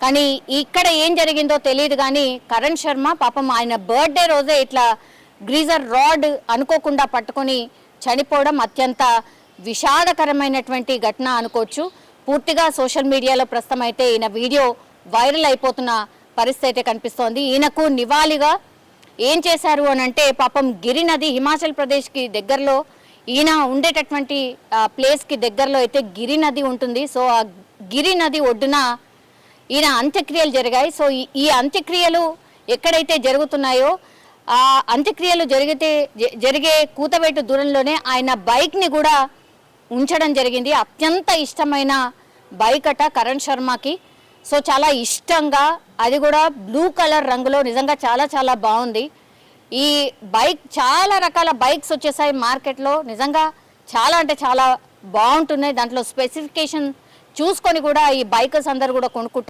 కానీ ఇక్కడ ఏం జరిగిందో తెలియదు కానీ కరణ్ శర్మ పాపం ఆయన బర్త్డే రోజే ఇట్లా గ్రీజర్ రాడ్ అనుకోకుండా పట్టుకొని చనిపోవడం అత్యంత విషాదకరమైనటువంటి ఘటన అనుకోవచ్చు. పూర్తిగా సోషల్ మీడియాలో ప్రస్తుతం అయితే ఈయన వీడియో వైరల్ అయిపోతున్న పరిస్థితి అయితే కనిపిస్తోంది. ఈయనకు నివాళిగా ఏం చేశారు అని అంటే పాపం గిరి నది హిమాచల్ ప్రదేశ్కి దగ్గరలో ఈయన ఉండేటటువంటి ప్లేస్కి దగ్గరలో అయితే గిరి నది ఉంటుంది. సో ఆ గిరి నది ఒడ్డున ఈయన అంత్యక్రియలు జరిగాయి. సో ఈ అంత్యక్రియలు ఎక్కడైతే జరుగుతున్నాయో ఆ అంత్యక్రియలు జరిగే కూతవేటు దూరంలోనే ఆయన బైక్ని కూడా ఉంచడం జరిగింది. అత్యంత ఇష్టమైన బైక్ అట కరణ్ శర్మకి. సో చాలా ఇష్టంగా, అది కూడా బ్లూ కలర్ రంగులో, నిజంగా చాలా చాలా బాగుంది. ఈ బైక్ చాలా రకాల బైక్స్ వచ్చేసాయి మార్కెట్లో, నిజంగా చాలా అంటే చాలా బాగుంటున్నాయి. దాంట్లో స్పెసిఫికేషన్ చూసుకొని కూడా ఈ బైకర్స్ అందరు కూడా కొనుక్కుంటున్నారు.